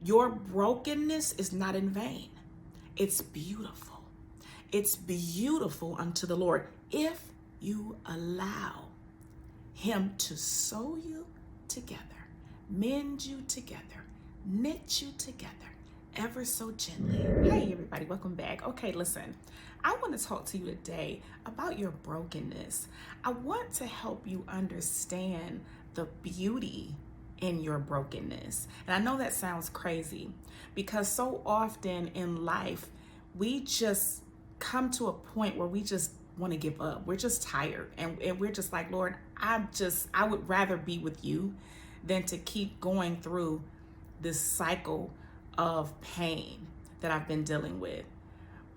Your brokenness is not in vain. It's beautiful. It's beautiful unto the Lord if you allow him to sew you together, mend you together, knit you together ever so gently. Hey everybody, welcome back. Okay, listen, I want to talk to you today about your brokenness. I want to help you understand the beauty in your brokenness. And I know that sounds crazy because so often in life, we just come to a point where we just want to give up. We're just tired and we're just like, Lord, I would rather be with you than to keep going through this cycle of pain that I've been dealing with.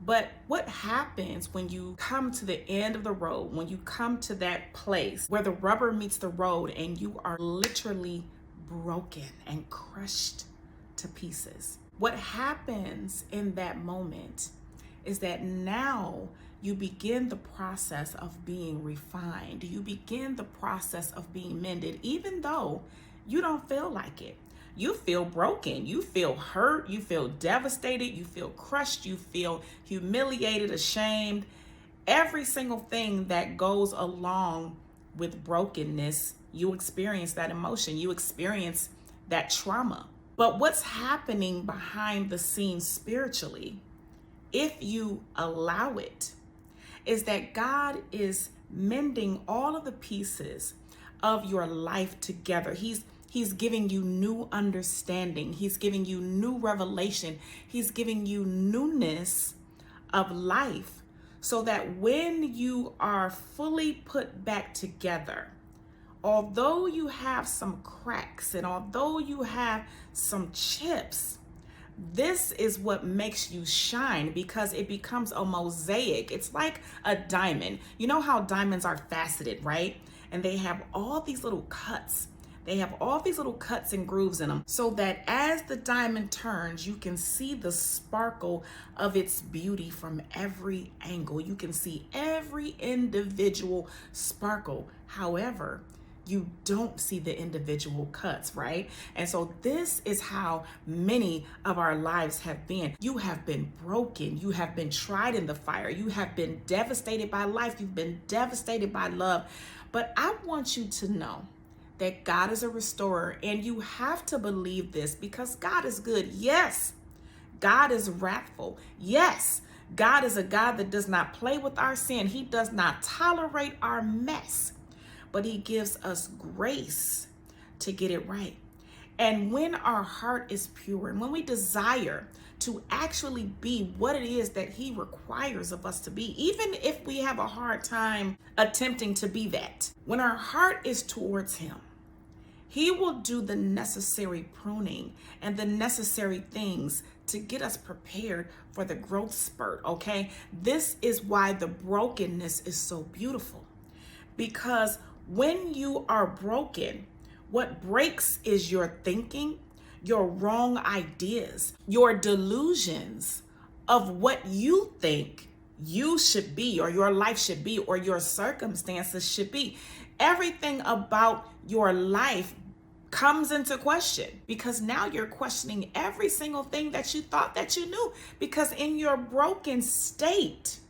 But what happens when you come to the end of the road, when you come to that place where the rubber meets the road and you are literally broken and crushed to pieces? What happens in that moment is that now you begin the process of being refined. You begin the process of being mended, even though you don't feel like it. You feel broken, you feel hurt, you feel devastated, you feel crushed, you feel humiliated, ashamed. Every single thing that goes along with brokenness, you experience that emotion, you experience that trauma. But what's happening behind the scenes spiritually, if you allow it, is that God is mending all of the pieces of your life together. He's giving you new understanding. He's giving you new revelation. He's giving you newness of life so that when you are fully put back together, although you have some cracks and although you have some chips, this is what makes you shine because it becomes a mosaic. It's like a diamond. You know how diamonds are faceted, right? And they have all these little cuts. They have all these little cuts and grooves in them so that as the diamond turns, you can see the sparkle of its beauty from every angle. You can see every individual sparkle. However, you don't see the individual cuts, right? And so this is how many of our lives have been. You have been broken. You have been tried in the fire. You have been devastated by life. You've been devastated by love. But I want you to know that God is a restorer, and you have to believe this because God is good. Yes, God is wrathful. Yes, God is a God that does not play with our sin. He does not tolerate our mess, but he gives us grace to get it right. And when our heart is pure and when we desire to actually be what it is that he requires of us to be, even if we have a hard time attempting to be that, when our heart is towards him, he will do the necessary pruning and the necessary things to get us prepared for the growth spurt, okay? This is why the brokenness is so beautiful, because when you are broken, what breaks is your thinking, your wrong ideas, your delusions of what you think you should be or your life should be or your circumstances should be. Everything about your life comes into question because now you're questioning every single thing that you thought that you knew, because in your broken state,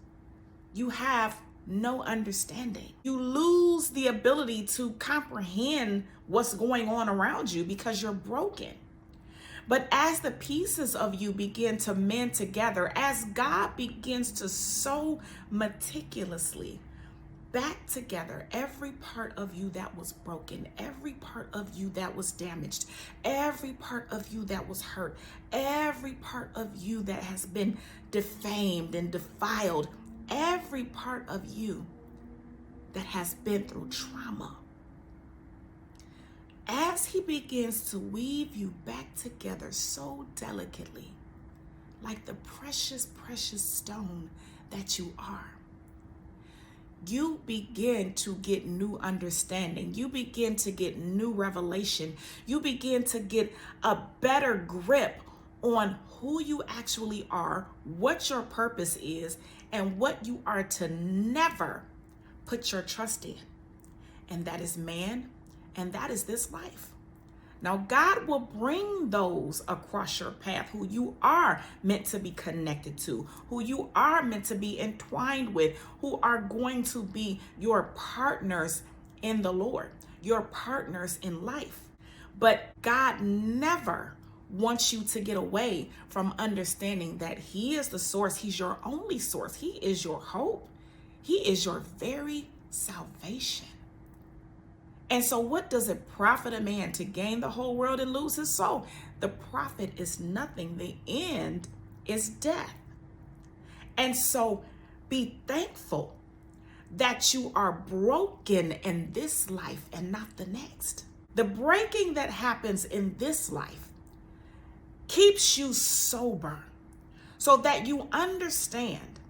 you have no understanding. You lose the ability to comprehend what's going on around you because you're broken. But as the pieces of you begin to mend together, as God begins to so meticulously back together every part of you that was broken, every part of you that was damaged, every part of you that was hurt, every part of you that has been defamed and defiled, every part of you that has been through trauma, as he begins to weave you back together so delicately, like the precious, precious stone that you are, you begin to get new understanding. You begin to get new revelation. You begin to get a better grip on who you actually are, what your purpose is, and what you are to never put your trust in. And that is man, and that is this life. Now, God will bring those across your path who you are meant to be connected to, who you are meant to be entwined with, who are going to be your partners in the Lord, your partners in life. But God never wants you to get away from understanding that He is the source. He's your only source. He is your hope. He is your very salvation. And so what does it profit a man to gain the whole world and lose his soul? The profit is nothing. The end is death. And so be thankful that you are broken in this life and not the next. The breaking that happens in this life keeps you sober so that you understand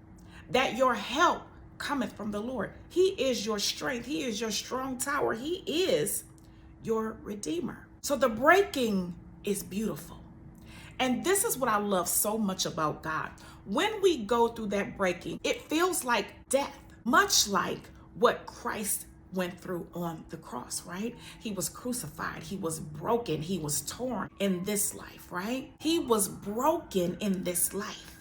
that your help cometh from the Lord. He is your strength. He is your strong tower. He is your redeemer. So the breaking is beautiful. And this is what I love so much about God. When we go through that breaking, it feels like death, much like what Christ went through on the cross, right? He was crucified. He was broken. He was torn in this life, right? He was broken in this life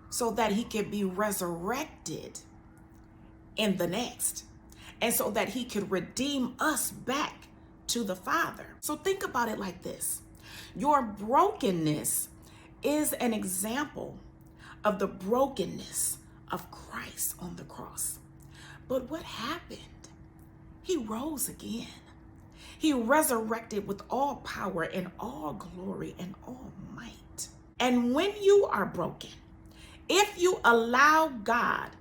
so that he could be resurrected in the next, and so that he could redeem us back to the Father. So think about it like this. Your brokenness is an example of the brokenness of Christ on the cross. But what happened? He rose again. He resurrected with all power and all glory and all might. And when you are broken, if you allow God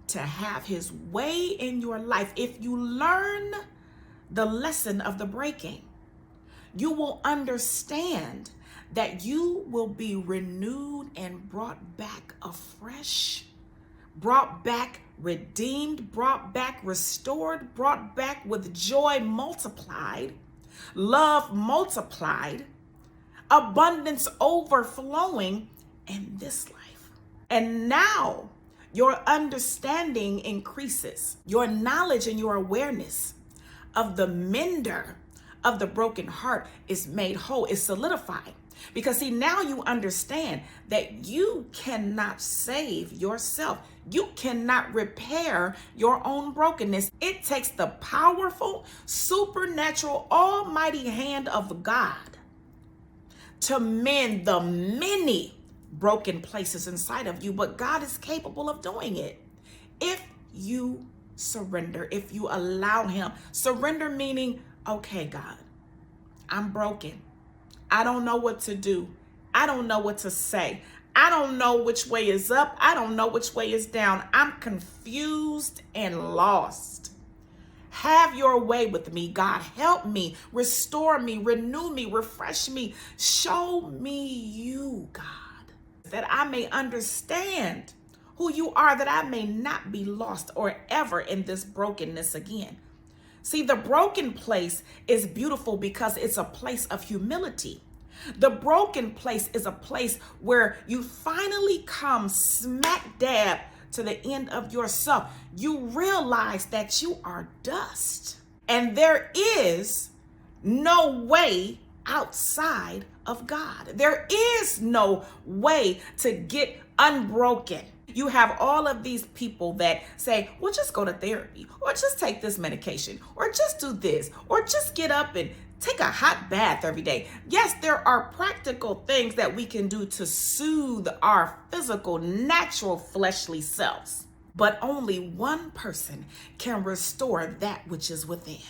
to have his way in your life, if you learn the lesson of the breaking, you will understand that you will be renewed and brought back afresh, brought back redeemed, brought back restored, brought back with joy multiplied, love multiplied, abundance overflowing in this life. And now your understanding increases. Your knowledge and your awareness of the mender of the broken heart is made whole, is solidified. Because see, now you understand that you cannot save yourself. You cannot repair your own brokenness. It takes the powerful, supernatural, almighty hand of God to mend the many broken places inside of you, but God is capable of doing it if you surrender, if you allow him. Surrender meaning, okay, God, I'm broken. I don't know what to do. I don't know what to say. I don't know which way is up. I don't know which way is down. I'm confused and lost. Have your way with me, God. Help me, restore me, renew me, refresh me. Show me you, God, that I may understand who you are, that I may not be lost or ever in this brokenness again. See, the broken place is beautiful because it's a place of humility. The broken place is a place where you finally come smack dab to the end of yourself. You realize that you are dust and there is no way outside of God. There is no way to get unbroken. You have all of these people that say, well, just go to therapy, or just take this medication, or just do this, or just get up and take a hot bath every day. Yes, there are practical things that we can do to soothe our physical, natural, fleshly selves. But only one person can restore that which is within.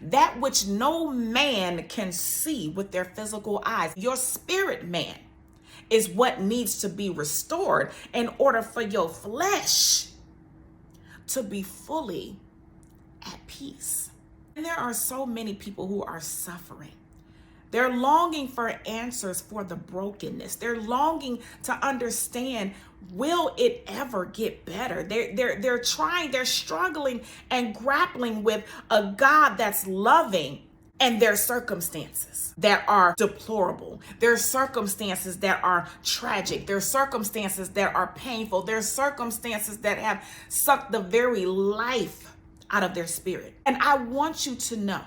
That which no man can see with their physical eyes. Your spirit man is what needs to be restored in order for your flesh to be fully at peace. And there are so many people who are suffering. They're longing for answers for the brokenness. They're longing to understand, will it ever get better? They're trying, they're struggling and grappling with a God that's loving, and their circumstances that are deplorable. There are circumstances that are tragic. There are circumstances that are painful. There are circumstances that have sucked the very life out of their spirit. And I want you to know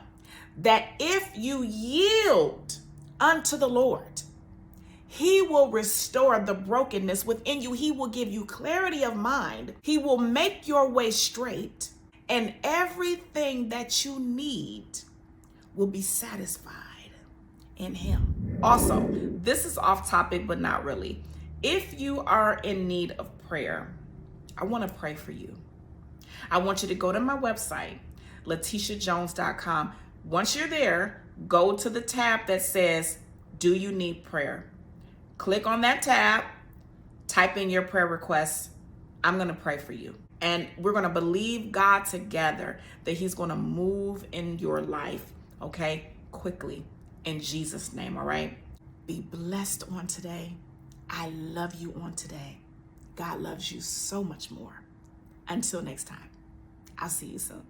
that if you yield unto the Lord, he will restore the brokenness within you. He will give you clarity of mind. He will make your way straight, and everything that you need will be satisfied in him. Also, this is off topic, but not really. If you are in need of prayer, I want to pray for you. I want you to go to my website, LetitiaJones.com. Once you're there, go to the tab that says, do you need prayer? Click on that tab, type in your prayer requests. I'm going to pray for you. And we're going to believe God together that he's going to move in your life, okay, quickly, in Jesus' name, all right? Be blessed on today. I love you on today. God loves you so much more. Until next time, I'll see you soon.